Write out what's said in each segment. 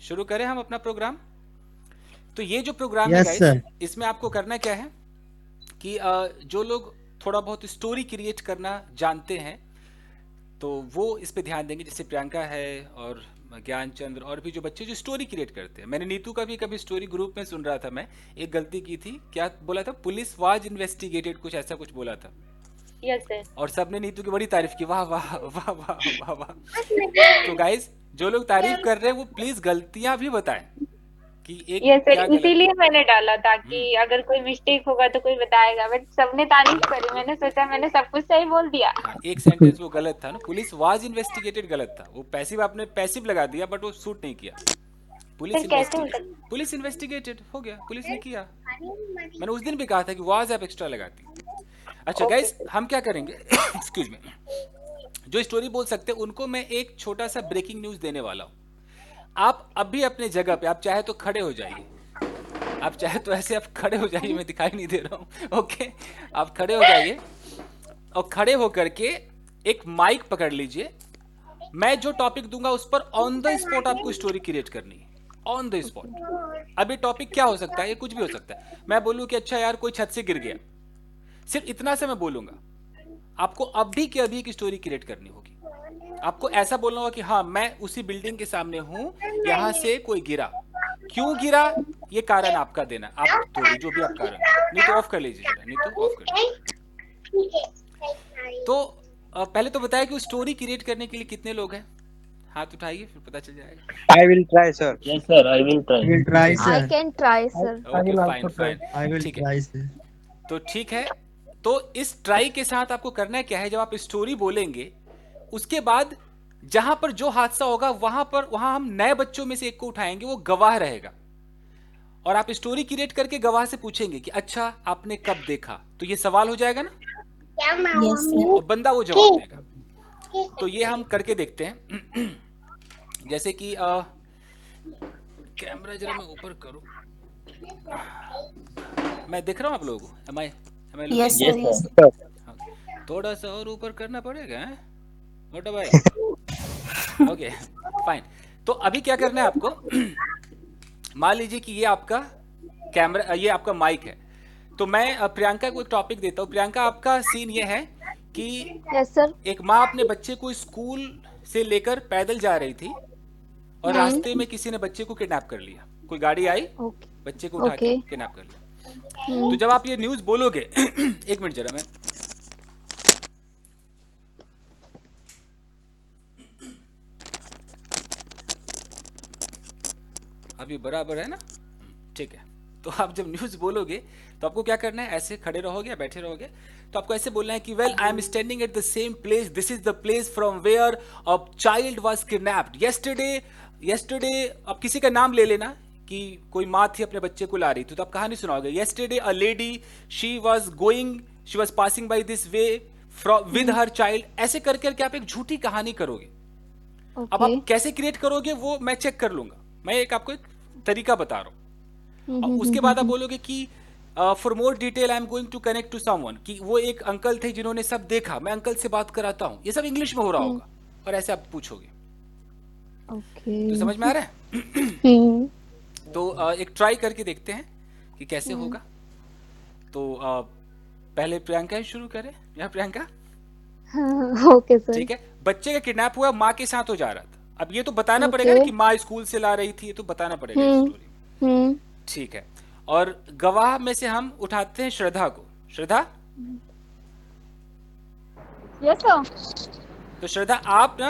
शुरू करें हम अपना प्रोग्राम। तो ये जो प्रोग्राम है यस गाइस, सर। इसमें आपको करना क्या है कि जो लोग थोड़ा बहुत स्टोरी क्रिएट करना जानते हैं तो वो इस पे ध्यान देंगे, जैसे प्रियंका है और ज्ञान चंद्र और भी जो बच्चे जो स्टोरी क्रिएट करते हैं। मैंने नीतू का भी कभी स्टोरी ग्रुप में सुन रहा था, मैं एक गलती की थी, क्या बोला था, पुलिस वाज इन्वेस्टिगेटेड, कुछ ऐसा कुछ बोला था। Yes sir. और सबने नीतू की बड़ी तारीफ की, वाह वाह वाह वाह वाह वाह। तो गाइस जो लोग तारीफ कर रहे हैं वो प्लीज गलतियां भी बताएं कि एक यस सर, क्या गलत इसीलिए मैंने डाला था है। कि अगर कोई मिस्टेक होगा तो कोई बताएगा, बट सबने तारीफ करी, मैंने सोचा मैंने सब कुछ सही बोल दिया। हाँ, एक सेंटेंस वो गलत था ना, पुलिस वाज इन्वेस्टिगेटेड गलत था, वो पैसिव आपने पैसिव लगा दिया बट वो सूट नहीं किया। पुलिस फिर कैसे हो इन्वेस्टिगेट, सकता? पुलिस इन्वेस्टिगेटेड हो गया, पुलिस ने किया। मैंने उस दिन भी कहा था कि वाज आप एक्स्ट्रा लगाती। अच्छा ओके गाइस, सर। हम क्या करेंगे एक्सक्यूज मी, जो स्टोरी बोल सकते हैं उनको मैं एक छोटा सा ब्रेकिंग न्यूज देने वाला हूँ। आप अभी अपने जगह पे, आप चाहे तो खड़े हो जाइए, आप चाहे तो ऐसे आप खड़े हो जाइए, मैं दिखाई नहीं दे रहा हूँ ओके। आप खड़े हो जाइए और खड़े होकर के एक माइक पकड़ लीजिए। मैं जो टॉपिक दूंगा उस पर ऑन द स्पॉट आपको स्टोरी क्रिएट करनी है, ऑन द स्पॉट। अब ये टॉपिक क्या हो सकता है, ये कुछ भी हो सकता है। मैं बोलूं कि अच्छा यार कोई छत से गिर गया, सिर्फ इतना से मैं बोलूंगा, आपको अभी के अभी की स्टोरी क्रिएट करनी होगी। आपको ऐसा बोलना होगा कि हाँ मैं उसी बिल्डिंग के सामने हूं, यहां से कोई गिरा, क्यों गिरा ये कारण आपका देना, आप थोड़ी जो भी आप कारण हो। नहीं तो ऑफ कर लीजिए जरा, नहीं तो ऑफ कर लीजिए। तो पहले तो बताया कि उस स्टोरी क्रिएट करने के लिए कितने लोग हैं, हाथ उठाइए फिर पता चल जाएगा। I will try, sir. Yes, sir. I will try. Will try I sir. can try, I, sir. I okay will fine also try. Fine, I will ठीक है। Try sir. तो ठीक है, तो इस ट्राई के साथ आपको करना क्या है, जब आप स्टोरी बोलेंगे उसके बाद जहां पर जो हादसा होगा वहां हम नए बच्चों में से एक को उठाएंगे, वो गवाह रहेगा। और आप स्टोरी क्रिएट करके गवाह से पूछेंगे कि अच्छा आपने कब देखा, तो ये सवाल हो जाएगा ना, Yes, sir. और बंदा वो जवाब देगा। तो ये हम करके देखते हैं जैसे कि कैमरा जरा मैं ऊपर करूं, मैं दिख रहा हूं आप लोगों को, एम आई Yes, looking? sir. Yes, Yes. sir. Sir. थोड़ा सा और ऊपर करना पड़ेगा, हैं मोटा भाई? Okay fine. तो अभी क्या करना है आपको, मान लीजिए कि ये आपका कैमरा, ये आपका माइक है। तो मैं प्रियंका को एक टॉपिक देता हूँ। प्रियंका, आपका सीन ये है कि Yes, sir. एक माँ अपने बच्चे को स्कूल से लेकर पैदल जा रही थी और रास्ते में किसी ने बच्चे को किडनैप कर लिया, कोई गाड़ी आई, Okay. बच्चे को उठा के Okay. किडनैप कर लिया। तो जब आप ये न्यूज़ बोलोगे एक मिनट जरा, मैं अभी बराबर है ना, ठीक है। तो आप जब न्यूज़ बोलोगे तो आपको क्या करना है, ऐसे खड़े रहोगे या बैठे रहोगे, तो आपको ऐसे बोलना है कि well I am standing at the same place, this is the place from where a child was kidnapped yesterday. Yesterday आप किसी का नाम ले लेना कि कोई माँ थी अपने बच्चे को ला रही थी, तो आप कहानी सुनाओगे, yesterday a lady she was going, she was passing by this way with her child, ऐसे कर करके आप एक झूठी कहानी करोगे। अब Okay. आप कैसे क्रिएट करोगे वो मैं चेक कर लूंगा, मैं एक आपको एक तरीका बता रहा हूँ। और उसके बाद आप बोलोगे कि for more detail I am going to connect to someone, कि वो एक अंकल थे जिन्होंने सब देखा, मैं अंकल से बात कराता हूँ, ये सब इंग्लिश में हो रहा होगा, और ऐसे आप पूछोगे। Okay. तो समझ में आ रहा है? Hmm. तो एक ट्राई करके देखते हैं कि कैसे होगा। तो पहले प्रियंका ही शुरू करें, या प्रियंका? Okay, sir. ठीक है, बच्चे का किडनैप हुआ, माँ के साथ हो जा रहा था। अब ये तो बताना पड़ेगा ना Okay. कि माँ स्कूल से ला रही थी, ये तो बताना पड़ेगा इस Hmm. स्टोरी में। Hmm. ठीक है, और गवाह में से हम उठाते हैं श्रद्धा को। श्रद्धा, यस सर। तो श्रद्धा आप ना,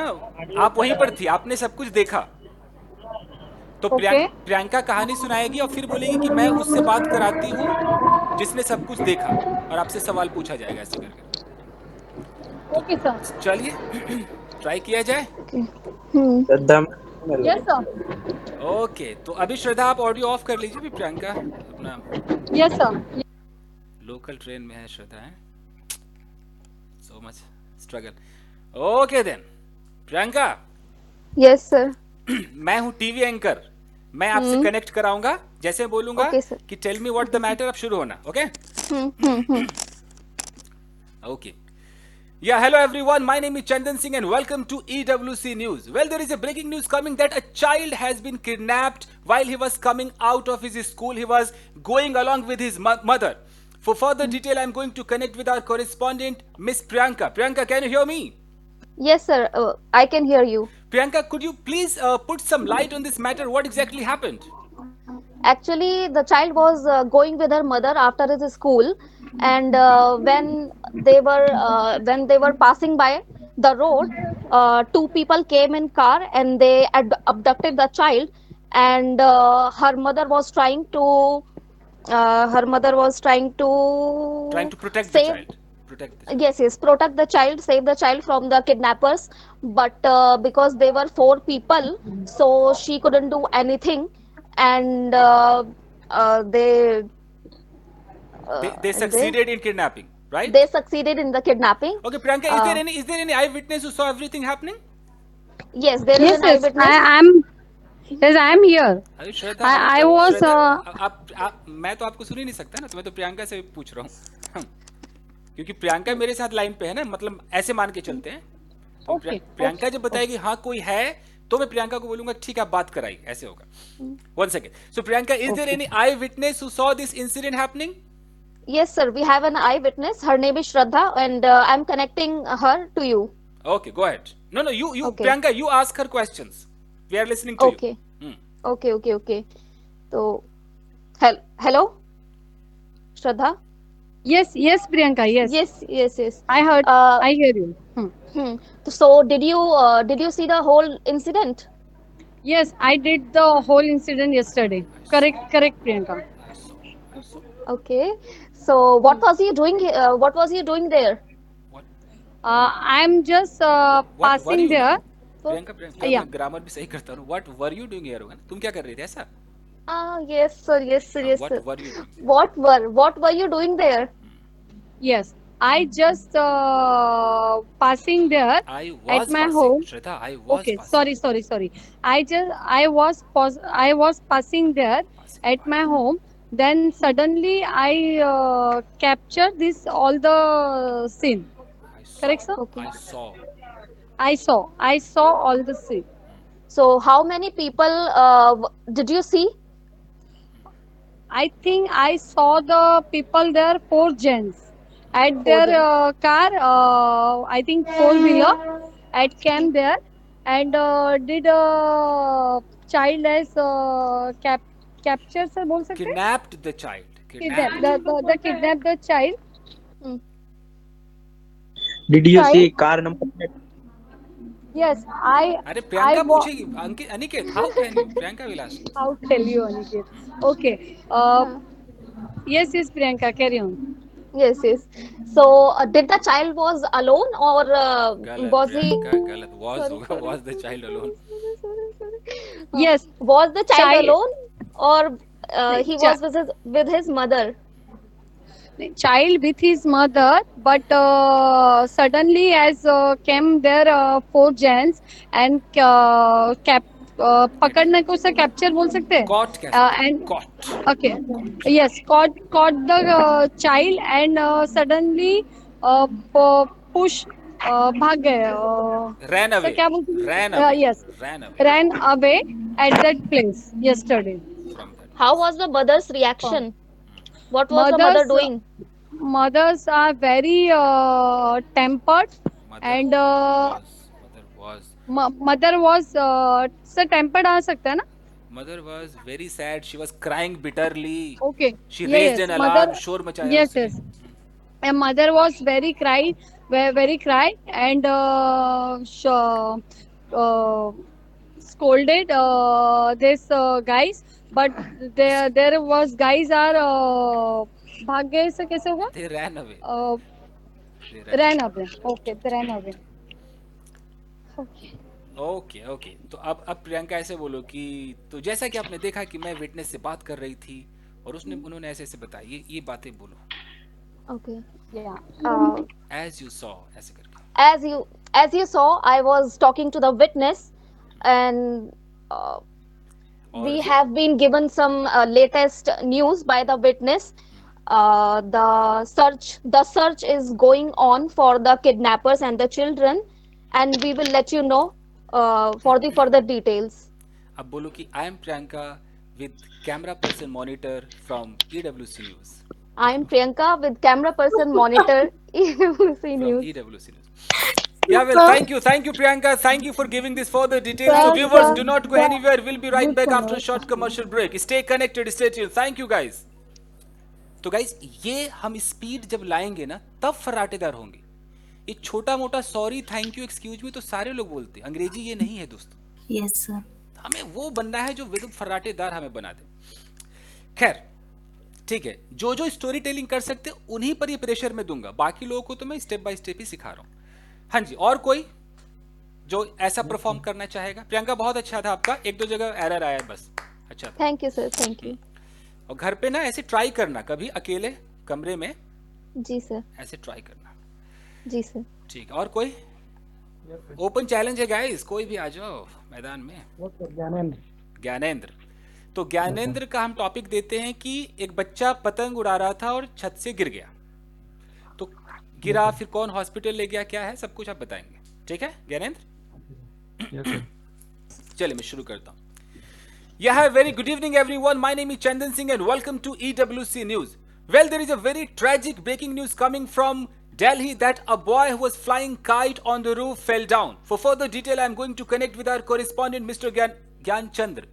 आप वहीं पर थी, आपने सब कुछ देखा। तो Okay. प्रियंका कहानी सुनाएगी और फिर बोलेगी कि मैं उससे बात कराती हूँ जिसने सब कुछ देखा, और आपसे सवाल पूछा जाएगा ऐसे करके। Okay sir. चलिए ट्राई किया जाए। Okay. Hmm. श्रद्धा यस सर। ओके, तो अभी श्रद्धा आप ऑडियो ऑफ कर लीजिए, भी प्रियंका अपना यस सर। लोकल ट्रेन में है श्रद्धा, है so much struggle. Okay then Priyanka, Yes, sir. मैं हूँ टीवी एंकर, मैं आपसे कनेक्ट कराऊंगा, जैसे बोलूंगा Okay, sir. कि tell me what the matter, अब शुरू होना। Okay Hmm. Hmm. Hmm. Okay, Yeah, hello everyone. My name is Chandan Singh and welcome to EWC News. Well, there is a breaking news coming that a child has been kidnapped while he was coming out of his school. He was going along with his mother. For further detail, I'm going to connect with our correspondent, Miss Priyanka. Priyanka, can you hear me? Yes, sir. I can hear you. Priyanka, could you please put some light on this matter? What exactly happened? Actually, the child was going with her mother after his school, and when they were passing by the road, two people came in car and they abducted the child, and her mother was trying Trying to to protect the save. child. Protect the child. Yes, protect the child, save the child from the kidnappers. But because they were four people, so she couldn't do anything, and they They they succeeded in kidnapping, right? they succeeded in the kidnapping. Okay, Priyanka, Uh, is there any eyewitness who saw everything happening? yes, there is Yes, an yes, eyewitness. I am here. अरे श्वेता, अरे I was, Shweta, आप मैं तो आपको सुन ही नहीं सकता ना, तो मैं तो प्रियंका से पूछ रहा हूँ क्योंकि प्रियंका मेरे साथ लाइन पे है ना, मतलब ऐसे मान के चलते हैं। तो Okay, प्रियंका जब बताएगी हाँ कोई है, तो मैं प्रियंका को बोलूंगा ठीक है आप बात कराइए, ऐसे होगा। One second. So Priyanka, is there any eye witness who saw this incident happening? Yes, sir. We have an eyewitness. Her name is Shraddha, and I'm connecting her to you. Okay, go ahead. No, you, Okay. Priyanka, you ask her questions. We are listening to Okay. you. Okay. So, hello, Shraddha. yes, Priyanka, yes. Yes. I heard, Uh, I hear you. So, did you see the whole incident? Yes, I did the whole incident yesterday. Correct, Priyanka. I saw. Okay. So, what was he doing there? What? I'm just What were passing you there. doing? So, Priyanka, yeah. मैं grammar भी सही करता हूँ। What were you doing here? तुम क्या कर रहे थे ऐसा? Yes, sir. Yes, What sir. were you doing? What were you doing there? Yes, I just passing there I at was my passing. home. Shraddha, I was Okay, passing. sorry. I was passing there Passing at by. my home. Then suddenly I captured this all the scene. I saw. Correct, sir? Okay. I saw. I saw all the scene. So, how many people did you see? I think I saw the people there, four gents at Four their gens. car. I think four wheeler at camp there, and did child as capture sir बोल सकते हैं? Kidnapped the child. Kidnap Kidnapped. the kidnap the child. Hmm. Did you Child. see car number plate? Yes, अरे I Priyanka wa- पूछेगी, Ankit, Aniket, how can you? Priyanka Vilas. I'll tell you Aniket. Okay. Huh. Yes, Priyanka, carry on. Yes. So, did the child was alone or गलत was he? Priyanka, गलत. Was Sorry, होगा, sorry. was the child alone. Yes, Was the child child. alone or he was Chi- with his mother? child with his mother, but suddenly as came there four gents and cap पकड़ने को उसे capture बोल सकते हैं Caught कह सकते हैं. and Caught. okay yes caught the child and suddenly push भाग गए Ran सर away. क्या बोलते हैं Ran away. yes Ran away ran away at that place yesterday. from that. How was the mother's reaction? What was the mother Mothers doing? mothers are very tempered and mother was sir tempered आ सकता है ना Mother was very sad. She was crying bitterly. okay She raised an alarm. mother शोर मचाया yes उसने. and mother was very cry and scolded this guys but there was guys are भाग गए से कैसे होगा They ran away. They ran away okay they ran away okay okay. तो अब प्रियंका ऐसे बोलो कि तो जैसा कि आपने देखा कि मैं विटनेस से बात कर रही थी और उन्होंने ऐसे बताई, ये बातें बोलो. Okay. yeah As you saw, ऐसे करके. As you saw, I was talking to the witness, and और we have been given some latest news by the witness. the search is going on for the kidnappers and the children, and we will let you know for the further details. अब बोलो कि I M Priyanka with camera person monitor from EWC news. I am Priyanka with camera person monitor EWC From News. EWC News. Yeah, well, thank you, Priyanka. Thank you for giving this further details. So, viewers, do not go anywhere. We'll be right back after a short commercial break. Stay connected, stay tuned. Thank you, guys. तो guys, ये हम speed जब लाएंगे ना, तब फर्राटेदार होंगे. ये छोटा मोटा sorry, thank you, excuse me तो सारे लोग बोलते हैं. अंग्रेजी ये नहीं है दोस्तों. Yes sir. हमें वो बनना है जो एकदम फर्राटेदार हमें बना दे. खैर, ठीक है, जो स्टोरी टेलिंग कर सकते उन्हीं पर ये प्रेशर में दूंगा. बाकी लोगों को तो मैं स्टेप बाय स्टेप ही सिखा रहा हूं. हाँ जी, और कोई जो ऐसा परफॉर्म करना चाहेगा? प्रियंका, बहुत अच्छा था आपका. एक दो जगह एरर आया बस. अच्छा था. Thank you sir, thank you. और घर पे ना ऐसे ट्राई करना, कभी अकेले कमरे में जी सर. ऐसे ट्राई करना. जी सर. ठीक. और कोई? ओपन चैलेंज है गाइस, कोई भी आ जाओ मैदान में. ज्ञानेंद्र. तो ज्ञानेंद्र का हम टॉपिक देते हैं कि एक बच्चा पतंग उड़ा रहा था और छत से गिर गया. तो गिरा, फिर कौन हॉस्पिटल ले गया, क्या है, सब कुछ आप बताएंगे. ठीक है ज्ञानेंद्र? चलिए मैं शुरू करता हूं. Yeah, very good evening everyone. My name is Chandan Singh and welcome to EWC News. Well, there is a very tragic breaking news coming from Delhi that a boy who was flying kite on the roof fell down. For further detail, I am going to connect with our correspondent, Mr. Gyan Chandra.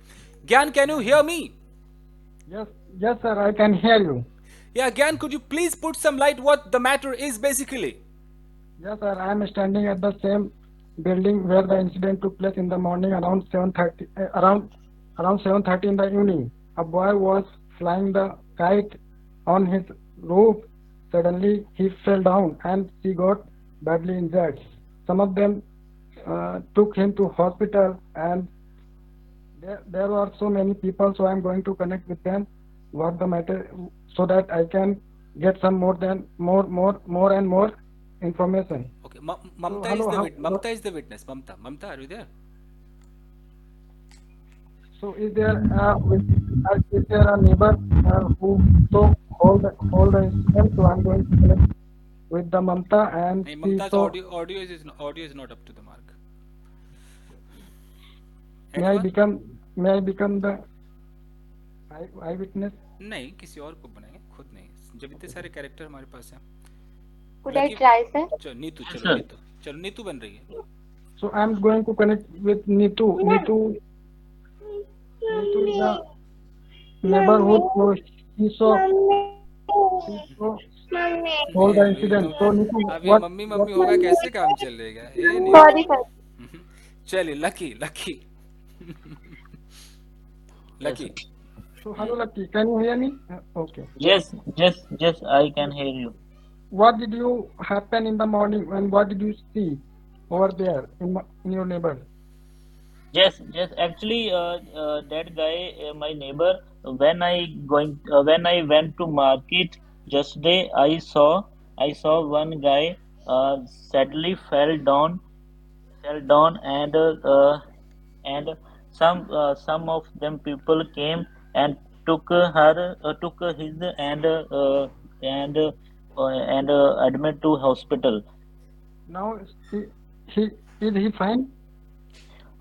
Gyan, can you hear me? Yes, sir, I can hear you. Yeah, Gyan, could you please put some light what the matter is basically? Yes, sir, I am standing at the same building where the incident took place in the morning around 7:30, around 7:30 in the evening. A boy was flying the kite on his roof. Suddenly, he fell down and he got badly injured. Some of them took him to hospital, and there were so many people. So I am going to connect with them what the matter, so that I can get some more and more information. Okay, Mamta hello, Mamta is the witness. Mamta, are you there? So is there a neighbor who hold the incident? So I'm going to connect with the Mamta and Hey, see. Mamta's So audio is not up to the mark. may I Anyone? become the eyewitness? नहीं, किसी और को बनाएंगे, खुद नहीं. जब इतने सारे कैरेक्टर हमारे पास हैं. Could I try, sir? चलो नीतू, चलो नीतू बन रही है. So I'm going to connect with Neetu. Neetu is the neighborhood. So she saw all the incident. So Neetu, अब ये what? मम्मी होगा, कैसे काम चलेगा? ये नहीं. Sorry, sir. चलिए, lucky. Lucky. So hello, Lucky. Can you hear me? Okay. Yes, I can hear you. What did you happen in the morning, and what did you see over there in your neighbor? Yes. Actually, that guy, my neighbor, when I went to market yesterday, I saw one guy sadly fell down, and some of them people came and took his and admit to hospital. Now he is he fine?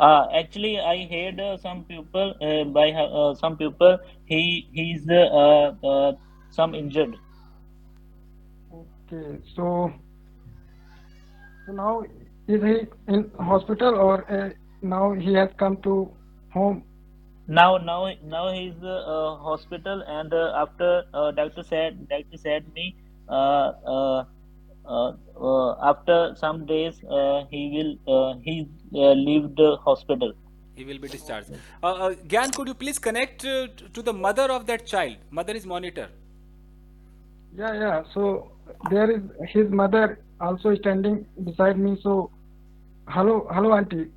Actually, I heard some people some people he's some injured. Okay. So now is he in hospital, or now he has come to home? Now he's hospital, and after doctor said me after some days he leave the hospital. He will be discharged. Gyan, could you please connect to the mother of that child? Mother is monitor. Yeah. So there is his mother also standing beside me. So hello, auntie.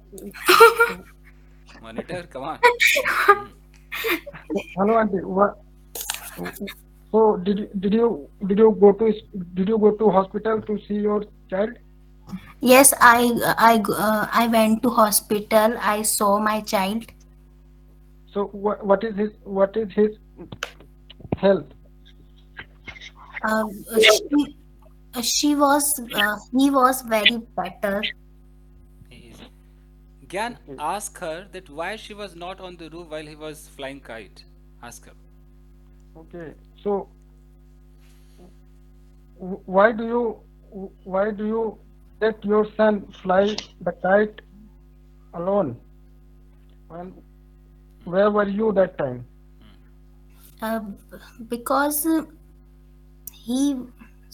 Monitor, come on. Hello, auntie. What? So did you go to hospital to see your child? Yes, I went to hospital. I saw my child. So what is his health? She was he was very better. Is Gyan, ask her that why she was not on the roof while he was flying kite. Ask her. Okay. So why do you let your son fly the kite alone? And where were you that time? uh, because he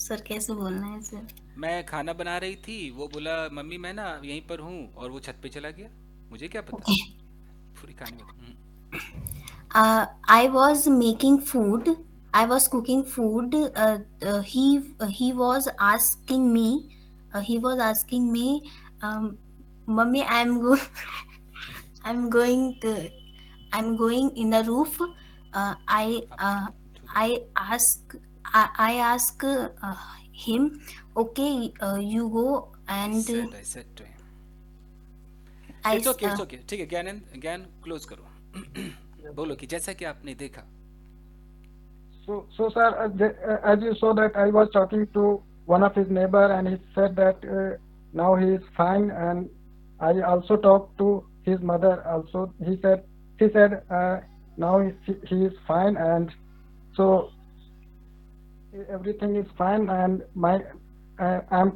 sir कैसे बोलना है sir? मैं खाना बना रही थी, वो बोला मम्मी मैं ना यहीं पर हूँ, और वो छत पे चला गया। मुझे क्या पता, पूरी कहानी बता। I was making food. I was cooking food. He was asking me. He was asking me, "Mummy, I'm going to, I'm going in the roof." I ask I ask him, "Okay, you go." And I said to him. I It's okay, ठीक है। ज्ञान close करो। बोलो कि जैसा कि आपने देखा। So sir, as you saw that I was talking to one of his neighbor, and he said that now he is fine, and I also talked to his mother. Also, she said now he is fine, and so everything is fine. And I'm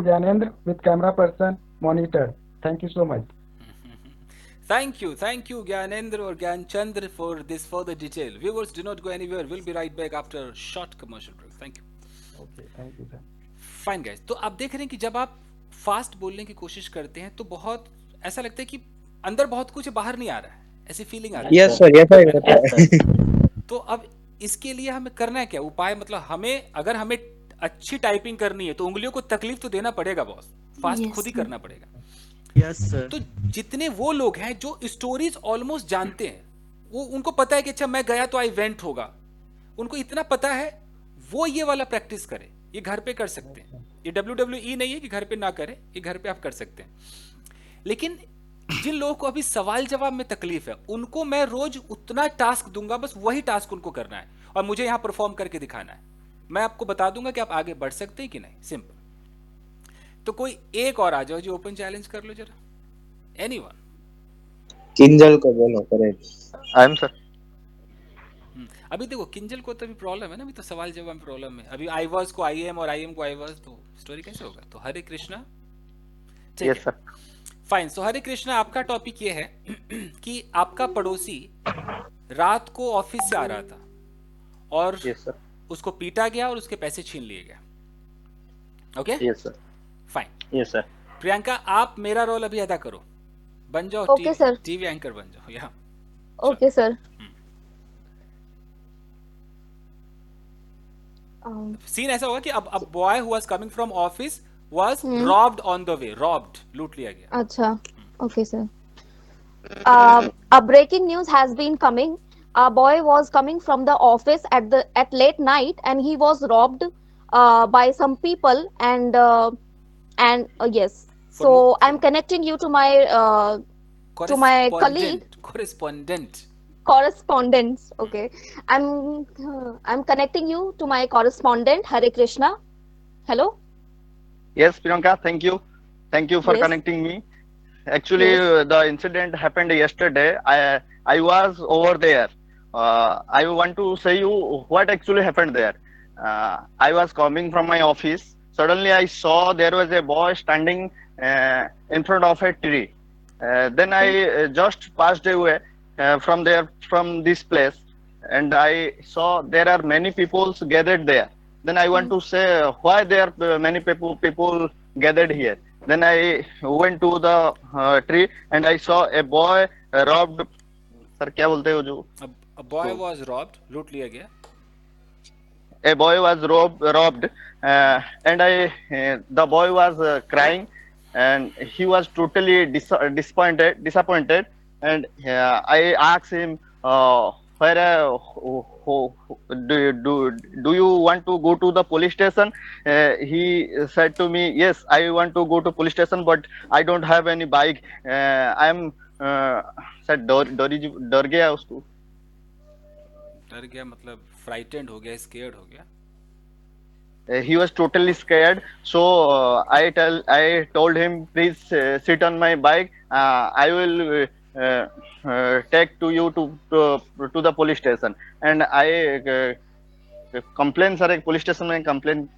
Gyanendra with camera person monitor. Thank you so much. Thank you, Gyanendra or Gyanchandra for this further detail. Viewers, do not go anywhere. We'll be right back after a short commercial break. Thank you. Okay, thank you sir. Fine guys, तो आप देख रहे हैं कि जब आप fast बोलने की कोशिश करते हैं तो बहुत ऐसा लगता है कि अंदर बहुत कुछ बाहर नहीं आ रहा है, ऐसी फीलिंग आ रही है। यस सर, ऐसा ही होता है। तो अब इसके लिए हमें करना है क्या उपाय? मतलब हमें अगर हमें अच्छी टाइपिंग करनी है तो उंगलियों को तकलीफ तो देना पड़ेगा बॉस, फास्ट Yes, खुद ही sir. करना पड़ेगा। Yes sir. तो जितने वो लोग हैं जो स्टोरीज ऑलमोस्ट जानते हैं, वो उनको पता है कि अच्छा मैं गया तो आई वेंट होगा, उनको इतना पता है, वो ये वाला प्रैक्टिस करें। ये घर पे कर सकते हैं, ये WWE नहीं है कि घर पे ना करें, ये घर पे आप कर सकते हैं। लेकिन जिन लोगों को अभी सवाल जवाब में तकलीफ है, उनको मैं रोज उतना टास्क दूंगा, बस वही टास्क उनको करना है और मुझे यहां परफॉर्म करके दिखाना है। मैं आपको बता दूंगा कि आप आगे बढ़ सकते हैं कि नहीं, सिंपल। तो कोई एक और आ जाओ जी, ओपन चैलेंज कर लो जरा, एनीवन। किंजल को बोलो करे। I am sir. अभी देखो किंजल को तो अभी प्रॉब्लम है ना, अभी तो सवाल जवाब में प्रॉब्लम है। अभी आई वाज को आई एम और आई एम को आई वाज, तो स्टोरी कैसे होगा? तो हरे कृष्णा, ठीक यस है, सर। फाइन। सो हरे कृष्णा, आपका टॉपिक ये है कि आपका पड़ोसी रात को ऑफिस से आ रहा था और यस सर। उसको पीटा गया और उसके पैसे छीन लिए गए। Okay, yes sir. Fine. Yes sir. Priyanka, आप मेरा रोल अभी अदा करो, बन जाओ Okay, sir. टीवी एंकर बन जाओ यहाँ। Okay, sir. सीन ऐसा होगा कि अब boy who was coming from office was robbed on the way, robbed, लूट लिया गया। Acha. Okay, sir. A breaking news has been coming. A boy was coming from the office at late night, and he was robbed by some people. And yes. So I'm connecting you to my colleague. Correspondence. Okay. I'm connecting you to my correspondent Hare Krishna. Hello. Yes, Priyanka, thank you. Thank you for Yes. connecting me. Actually, Yes. the incident happened yesterday. I was over there. I want to say you what actually happened there. I was coming from my office. Suddenly, I saw there was a boy standing in front of a tree. Then I just passed away from this place, and I saw there are many people gathered there. Then I want to say why there are many people gathered here. Then I went to the tree and I saw a boy robbed. Sir, क्या बोलते हो जो? A boy was robbed, लूट लिया गया। A boy was robbed, and the boy was crying, and he was totally disappointed. And I asked him, where do you want to go to the police station? He said to me, yes, I want to go to police station, but I don't have any bike. I am said डर गया उसको। डर गया मतलब frightened हो गया, scared हो गया। he was totally scared. So I told him, please sit on my bike. I will take to you to the police station. And I complain, sir, एक police station में complain.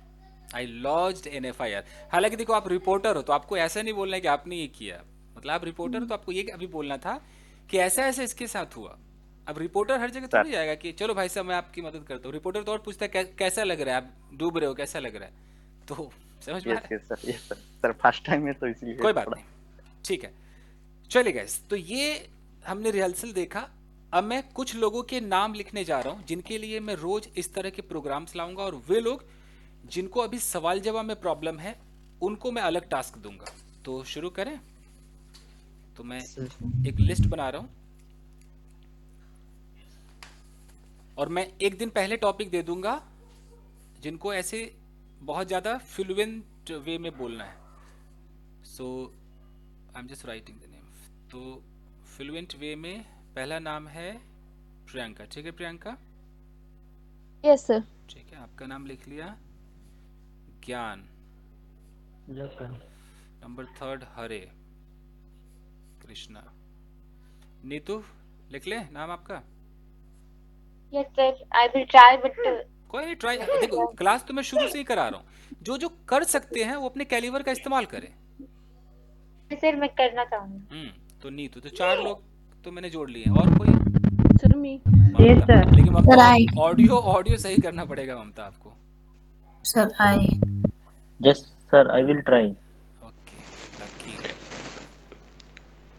I lodged an FIR. हालांकि देखो आप reporter हो तो आपको ऐसा नहीं बोलना है कि आपने ये किया, मतलब आप रिपोर्टर हो तो आपको ये अभी बोलना था कि ऐसा ऐसा इसके साथ हुआ। अब रिपोर्टर हर जगह थोड़ी जाएगा कि चलो भाई साहब मैं आपकी मदद करता हूँ। रिपोर्टर तो और पूछता है कैसा लग रहा है, आप डूब रहे हो, कैसा लग रहा है, तो समझ में Yes, sir, फर्स्ट टाइम है तो इसलिए कोई बात नहीं, ठीक है। चलिए गाइस, तो ये हमने रिहर्सल देखा। अब मैं कुछ लोगों के नाम लिखने जा रहा हूँ जिनके लिए मैं रोज इस तरह के प्रोग्राम्स लाऊंगा, और वे लोग जिनको अभी सवाल जवाब में प्रॉब्लम है उनको मैं अलग टास्क दूंगा। तो शुरू करें। तो मैं एक लिस्ट बना रहा हूं और मैं एक दिन पहले टॉपिक दे दूंगा जिनको ऐसे बहुत ज्यादा फ्लुएंट वे में बोलना है। So I am just writing the name. तो फ्लुएंट वे में पहला नाम है प्रियंका। ठीक है प्रियंका? Yes sir. ठीक है, आपका नाम लिख लिया। ज्ञान। Yes, sir. नंबर 3 हरे। कृष्णा। नीतू लिख ले नाम आपका। Yes, sir. I will try, but कोई नहीं, ट्राई। देखो क्लास तो मैं शुरू से ही करा रहा हूँ, जो जो कर सकते हैं वो अपने कैलिबर का इस्तेमाल करें। सर मैं करना चाहूंगी। तो नीतू, तो 4 लोग तो मैंने जोड़ लिए। और कोई? सर मी। Yes, sir. लेकिन Sir, I. ऑडियो सही करना पड़ेगा ममता आपको। Sir, I. Yes, sir, I will try. Okay, lucky.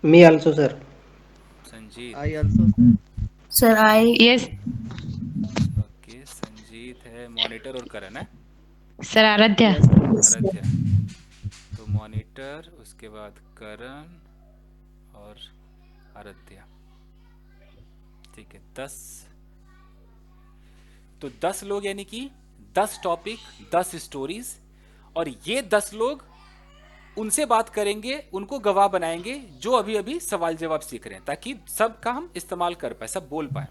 Me also, sir. Sanjeet. I also. Sir, I. Yes, okay, Sanjeet है। मॉनिटर और करण है। sir. आराध्या। आराध्या। तो मॉनिटर, उसके बाद करण और आराध्या। ठीक है, 10। तो 10 लोग, यानी कि 10 टॉपिक, 10 स्टोरीज, और ये 10 लोग उनसे बात करेंगे, उनको गवाह बनाएंगे जो अभी अभी सवाल जवाब सीख रहे हैं, ताकि सबका हम इस्तेमाल कर पाए, सब बोल पाए।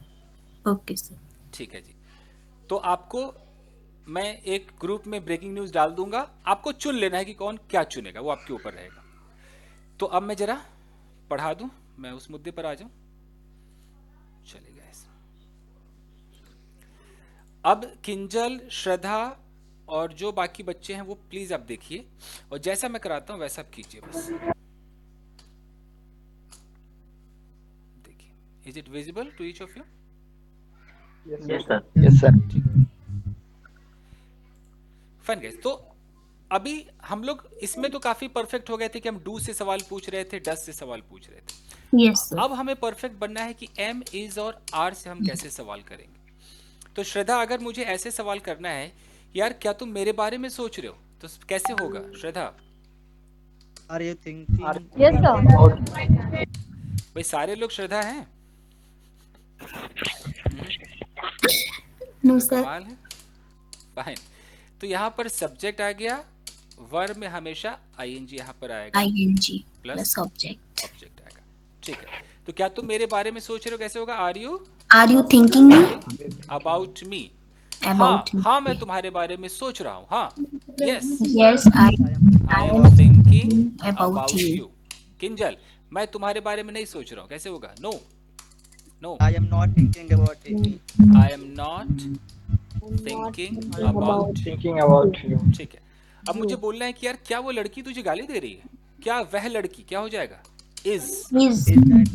Okay, sir. ठीक है जी। तो आपको मैं एक ग्रुप में ब्रेकिंग न्यूज डाल दूंगा, आपको चुन लेना है कि कौन क्या चुनेगा, वो आपके ऊपर रहेगा। तो अब मैं जरा पढ़ा दूं, मैं उस मुद्दे पर आ जाऊं। चलिए गाइस, अब किंजल, श्रद्धा और जो बाकी बच्चे हैं वो प्लीज आप देखिए, और जैसा मैं कराता हूं वैसा आप कीजिए बस। देखिए, is it visible to each of you? Yes, sir. Yes, sir. Fine guys, तो अभी हम लोग इसमें तो काफी परफेक्ट हो गए थे कि हम डू से सवाल पूछ रहे थे, डस से सवाल पूछ रहे थे। Yes, sir. अब हमें परफेक्ट बनना है कि एम, इज और आर से हम कैसे सवाल करेंगे। तो श्रद्धा, अगर मुझे ऐसे सवाल करना है, यार क्या तुम मेरे बारे में सोच रहे हो, तो कैसे होगा श्रद्धा? Are you thinking? Yes, sir. भाई सारे लोग श्रद्धा हैं? No, sir. कमाल है। फाइन, तो यहाँ पर सब्जेक्ट आ गया, वर्ब में हमेशा आईएनजी यहाँ पर आएगा, ING plus plus object. Object आएगा। ठीक है, तो क्या तुम मेरे बारे में सोच रहे हो, कैसे होगा? Are you Are you thinking me about me? about me? हाँ मैं तुम्हारे बारे में सोच रहा हूँ। हाँ, yes, Yes, I I am thinking about about you. You. Kinjal, मैं तुम्हारे बारे में नहीं सोच रहा हूँ, कैसे होगा? No, no, I am not thinking about it. I am not thinking about. Thinking about you. ठीक है, अब मुझे बोलना है कि यार क्या वो लड़की तुझे गाली दे रही है? क्या वह लड़की, क्या हो जाएगा? Is is that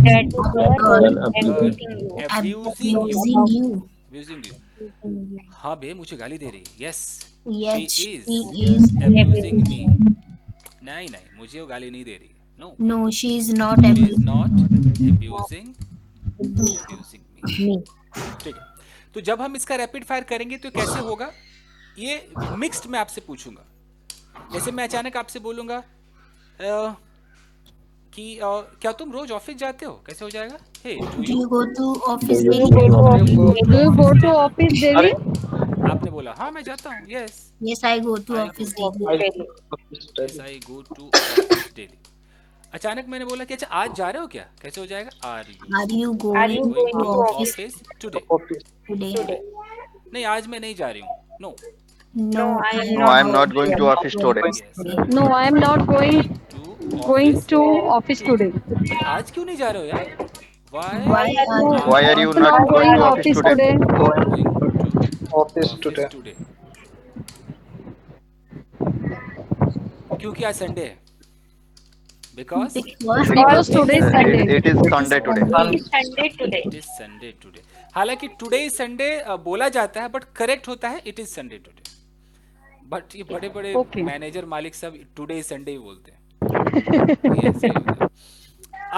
that Girl girl abusing abusing you. you? हाँ बे, मुझे गाली दे रही है। Yes, Yes, she she is is. abusing me। नहीं नहीं, मुझे वो गाली नहीं दे रही है। No, No, she is not she is abusing not abusing me. me। ठीक है, तो जब हम इसका रैपिड फायर करेंगे तो कैसे होगा, ये मिक्स्ड में आपसे पूछूंगा। जैसे मैं अचानक आपसे बोलूंगा कि क्या तुम रोज ऑफिस जाते हो, कैसे हो जाएगा? हे, Do you go to office Do daily? Do you go to office daily? आपने बोला हाँ मैं जाता हूँ। Yes, Yes, I go to I office go daily. yes I go to office daily। अचानक मैंने बोला कि अच्छा आज जा रहे हो क्या, कैसे हो जाएगा? Are you Are you going going to to office office today? today? नहीं, आज मैं नहीं जा रही हूँ। No, No, I am No, I am not going to office today. Yes. No, I am not going To office. to office today. भाई आज क्यों नहीं जा रहे हो यार? Why Why are you Why are you Not not going going to office office today? today. going to Office today. today? क्योंकि आज संडे है. Because Because today is Sunday. It is Sunday today. Sunday today. it is Sunday today. हालांकि today is Sunday बोला जाता है but correct होता है it is Sunday today. But ये बड़े बड़े Okay. मैनेजर मालिक सब टुडे इज संडे ही बोलते हैं. ये ऐसे ही होता है.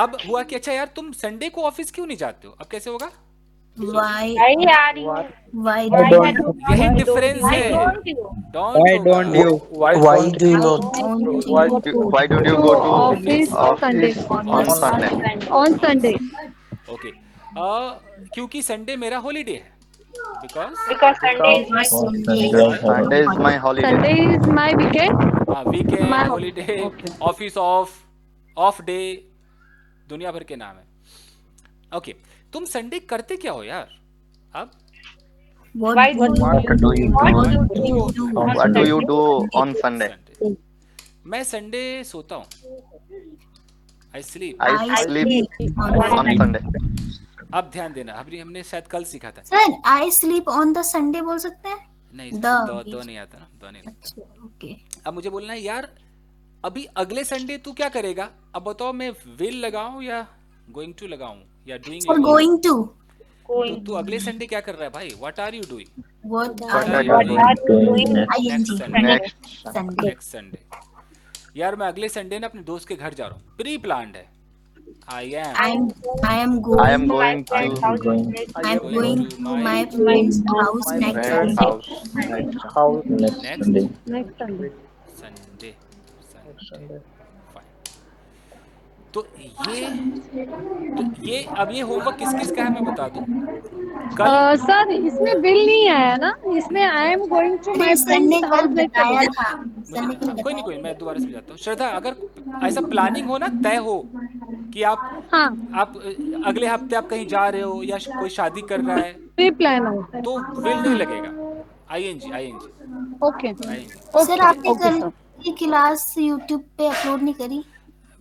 अब हुआ कि अच्छा यार तुम संडे को ऑफिस क्यों नहीं जाते हो? अब कैसे होगा? why Why are you? why Why don't are you? यही डिफरेंस Why है. don't you? Why don't you? Why do you not? Why don't you go to Office Sunday. on Sunday? On Sunday. Okay. क्योंकि Sunday मेरा holiday है. Because Because Sunday is my Sunday is my holiday. Sunday is my weekend. Weekend, My holiday, okay. Office of day, दुनिया भर के नाम है. Okay. तुम Sunday करते क्या हो यार? अब what Why what do you do? What do you do on Sunday? Sunday मैं संडे सोता हूँ. I sleep. I sleep on Sunday. अब ध्यान देना, अभी हमने शायद कल सीखा था. Sir I sleep on the Sunday बोल सकते हैं? नहीं The- दो नहीं आता ना, दो नहीं लगता. अच्छा ओके. अब मुझे बोलना है यार अभी अगले संडे तू क्या करेगा? अब बताओ मैं विल लगाऊं या गोइंग टू लगाऊं या डूइंग For लगाऊं? going to तू अगले संडे क्या कर रहा है भाई? What are you doing? what What are are you you What are you doing? Next ing Sunday. Next. Sunday? Next Sunday. यार मैं अगले संडे ना अपने दोस्त के घर जा रहा हूँ. प्री प्लान्ड है. आई am I am I am going going to I'm going to my friend's house next friend's Sunday. house. Next Next Sunday. Sunday. Sunday. तो ये अब ये होमवर्क किस किस का है मैं बता दूं. कल सर इसमें बिल नहीं आया ना. इसमें I am going to my Sunday friends कल हाउस. बताया था. संडे कल कोई नहीं मैं दोबारा से जाता हूँ. श्रद्धा अगर ऐसा प्लानिंग हो ना, तय हो कि आप हाँ अगले हफ्ते आप कहीं जा रहे हो या कोई शादी कर रहा है प्री प्लान हो. तो विल नहीं लगेगा. आईएनजी ओके सर आपने ओके कल सर. की क्लास यूट्यूब पे अपलोड नहीं करी?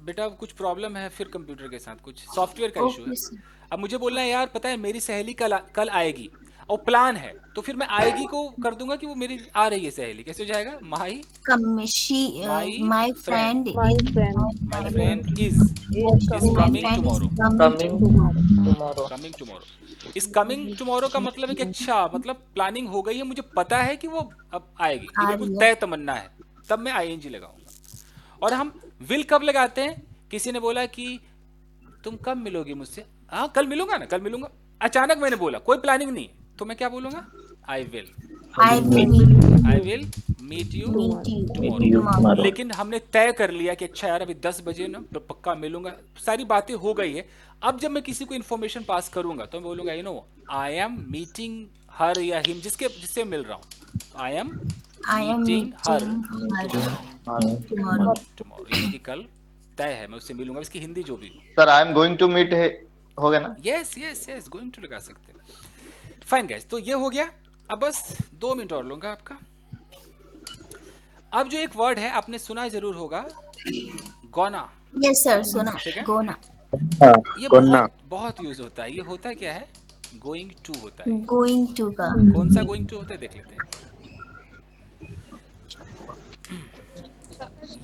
बेटा कुछ प्रॉब्लम है फिर कंप्यूटर के साथ, कुछ सॉफ्टवेयर का इशू है. Okay sir. अब मुझे बोलना है यार पता है मेरी सहेली कल आएगी और प्लान है तो फिर मैं आएगी को कर दूंगा कि वो मेरी आ रही है सहेली. कैसे हो जाएगा? माई My friend my friend is coming tomorrow. Coming tomorrow. इस कमिंग टुमारो का मतलब है कि अच्छा मतलब प्लानिंग हो गई है, मुझे पता है कि वो अब आएगी. ये बिल्कुल तय तमन्ना है. तब मैं आईएनजी लगाऊंगा. और हम विल कब लगाते हैं? किसी ने बोला कि तुम कब मिलोगी मुझसे? हाँ कल मिलूंगा ना, कल मिलूंगा. अचानक मैंने बोला, कोई प्लानिंग नहीं, तो मैं क्या बोलूंगा? I will meet you tomorrow. लेकिन हमने तय कर लिया कि अच्छा यार अभी 10 बजे ना पक्का मिलूंगा. सारी बातें हो गई है. अब जब मैं किसी को इन्फॉर्मेशन पास करूंगा तो मैं बोलूंगा you know I am meeting her या हिम, जिससे मिल रहा हूँ. I am meeting her tomorrow. यानी कि कल तय है मैं उससे मिलूंगा. इसकी हिंदी जो भी हो. Sir, I am going to meet हो गया ना? यस गोइंग टू लगा सकते हैं. फाइन गाइस, तो ये हो गया. अब बस 2 मिनट और लूंगा आपका. अब जो एक वर्ड है आपने सुना जरूर होगा, गोना. यस सर सुना. ठीक है? गोना. ये बहुत यूज होता है. ये होता क्या है? गोइंग टू होता है. गोइंग टू का कौन सा गोइंग टू होता है देख लेते हैं.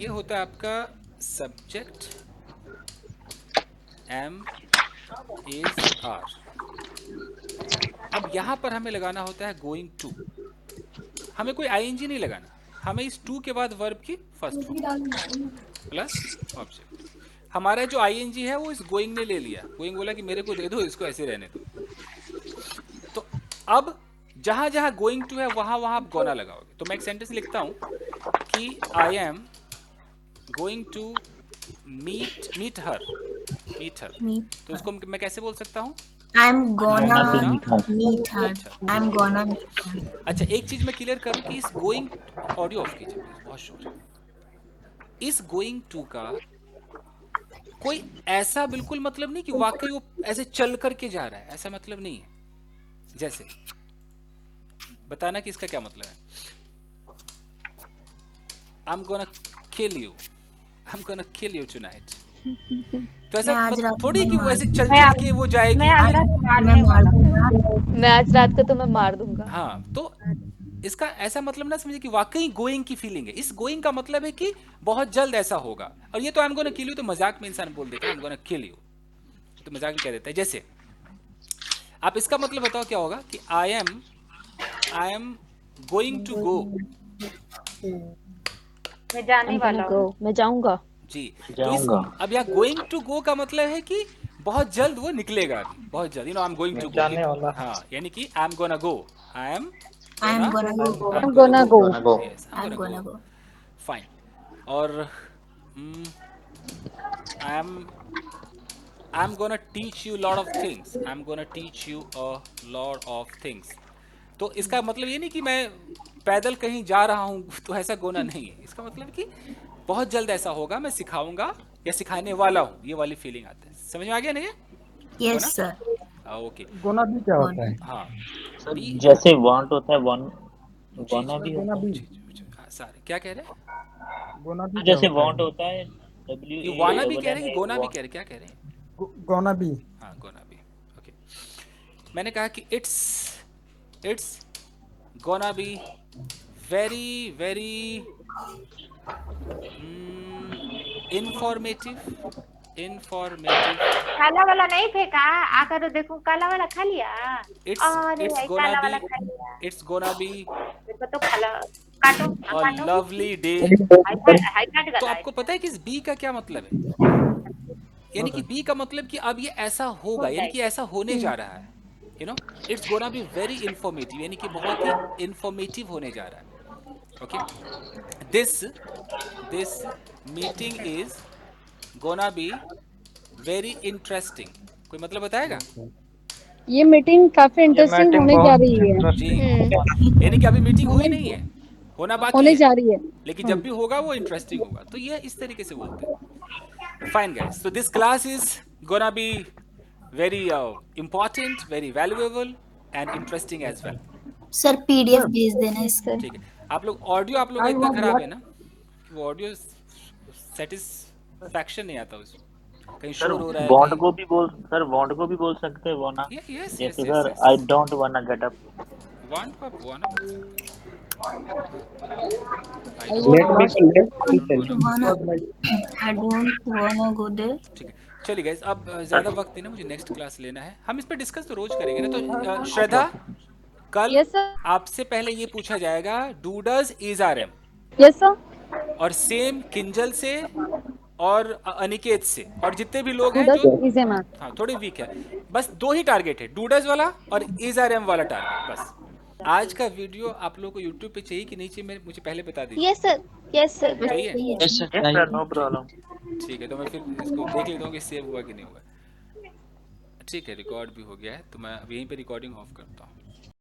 ये होता है आपका सब्जेक्ट एम इज आर. अब यहां पर हमें लगाना होता है गोइंग टू. हमें कोई आईएनजी नहीं लगाना. हमें इस टू के बाद वर्ब की फर्स्ट फॉर्म प्लस ऑब्जेक्ट. हमारा जो आईएनजी है वो इस गोइंग ने ले लिया. गोइंग बोला कि मेरे को दे दो, इसको ऐसे रहने दो. तो अब जहां जहां गोइंग टू है वहां वहां आप गोना लगाओगे. तो मैं एक सेंटेंस लिखता हूं कि I am going to meet her. तो उसको मैं कैसे बोल सकता हूँ? I'm gonna meet her. अच्छा एक चीज मैं क्लियर करूं कि इस गोइंग, ऑडियो ऑफ कीजिए बहुत शोर है. इस गोइंग टू का कोई ऐसा बिल्कुल मतलब नहीं कि वाकई वो ऐसे चल करके जा रहा है, ऐसा मतलब नहीं है. जैसे बताना कि इसका क्या मतलब है. I'm gonna kill you. I'm gonna kill you tonight. तो मैं ऐसा आज रात थोड़ी को कि वो ऐसे मार- चल मैं चल आज के वो जाएगी मैं आज I- रात को मैं मारने मार वाला हूँ। दूंगा। मैं आज रात को तुम्हें मार दूंगा। हाँ, तो इसका ऐसा मतलब ना समझे कि वाकई गोइंग की फीलिंग है। इस गोइंग का मतलब है कि बहुत जल्द ऐसा होगा। और ये तो आई एम गोना किल यू तो मजाक में इंसान बोल देता है, आई एम गोना किल यू, तो मजाक में कह देता है। जैसे आप इसका मतलब बताओ क्या होगा कि I am going to go. मैं जाने I'm वाला gonna हूँ। go. मैं जाऊंगा। जी, तो इस जाऊंगा। अब यहाँ गोइंग टू गो का मतलब है कि बहुत जल्द वो निकलेगा, अभी बहुत जल्द, you know I am going to go. जाने वाला। हाँ, यानी कि I am gonna go, I am I am gonna go. I'm gonna go. Gonna go. Yes, I am gonna go. Fine. और I am gonna teach you lot of things, I am gonna teach you a lot of things. तो इसका मतलब ये नहीं कि मैं पैदल कहीं जा रहा हूँ तो ऐसा गोना नहीं है। इसका मतलब कि बहुत जल्द ऐसा होगा, मैं सिखाऊंगा या सिखाने वाला हूँ, ये वाली फीलिंग आती है। समझ में आ गया नहीं? Yes, ना? sir. ओके। गोना भी क्या होता है? हाँ, सर बी- जैसे want होता है वन जी, गोना भी गोना होता है। भी हाँ, सारे क्या कह रहे हैं? गोना भी तो क्या जैसे होता want है? होता है W ये A वाना भी double कह रहे हैं N कि A गोना भी want। कह रहे हैं? क्या कह रहे हैं? गोना भी हाँ, गोना भी। ओके, मैंने कहा कि it's gonna be very very informative. काला वाला नहीं फेंका, आकर तो देखो काला वाला खा लिया। अरे इट्स भाई गोना काला बी वाला खा लिया। इट्स गोना बी देखो तो काला काटो अ काटो। Lovely day. हाई काट तो गया। आपको पता है कि इस बी का क्या मतलब है? यानी कि बी का मतलब कि अब ये ऐसा होगा, यानी कि ऐसा होने जा रहा है। You know, it's gonna be very informative, यानी कि बहुत ही इंफॉर्मेटिव होने जा रहा है। Okay, this meeting is gonna be very interesting. कोई मतलब बताएगा? ये मीटिंग काफी इंटरेस्टिंग meeting होने जा बहुत रही है। जी, यानी कि अभी मीटिंग हुई नहीं है, होना बाकी होने है, जा रही है। लेकिन जब भी होगा वो इंटरेस्टिंग होगा। तो ये इस तरीके से बोलते हैं। Fine guys, so this class is gonna be very important, very valuable and interesting as well. Sir, PDF भेज देना इसका। ठीक है, आप लोग ऑडियो आप लोग का इतना खराब है ना कि वो ऑडियो सेटिस्फैक्शन नहीं आता उसमें, कहीं सर शोर हो रहा है want कहीं। को भी बोल सर want को भी बोल सकते हैं wanna। यस यस जैसे yes sir yes, I don't wanna get up। Want को आप वाना बोल सकते हैं। I I don't want wanna- I don't wanna go there. ठीक है, चलिए गाइस, अब ज़्यादा वक्त नहीं ना, मुझे नेक्स्ट क्लास लेना है। हम इस पे डिस्कस तो रोज करेंगे ना। तो श्रद्धा, कल Yes, sir. आपसे पहले ये पूछा जाएगा डूडज is R M, Yes, sir. और सेम किंजल से और अनिकेत से और जितने भी लोग हैं Does जो is a man. हाँ थोड़े वीक है, बस 2 ही टारगेट है, डूडज वाला और इज आर एम वाला टारगेट बस। आज का वीडियो आप लोगों को यूट्यूब पे चाहिए कि नहीं चाहिए, मुझे पहले बता दीजिए। Yes, sir. Yes, sir. चाहिए? Yes sir, no problem। ठीक है, तो मैं फिर इसको देख लेता हूँ कि सेव हुआ कि नहीं हुआ। ठीक है, रिकॉर्ड भी हो गया है, तो मैं अब यहीं पे रिकॉर्डिंग ऑफ करता हूँ।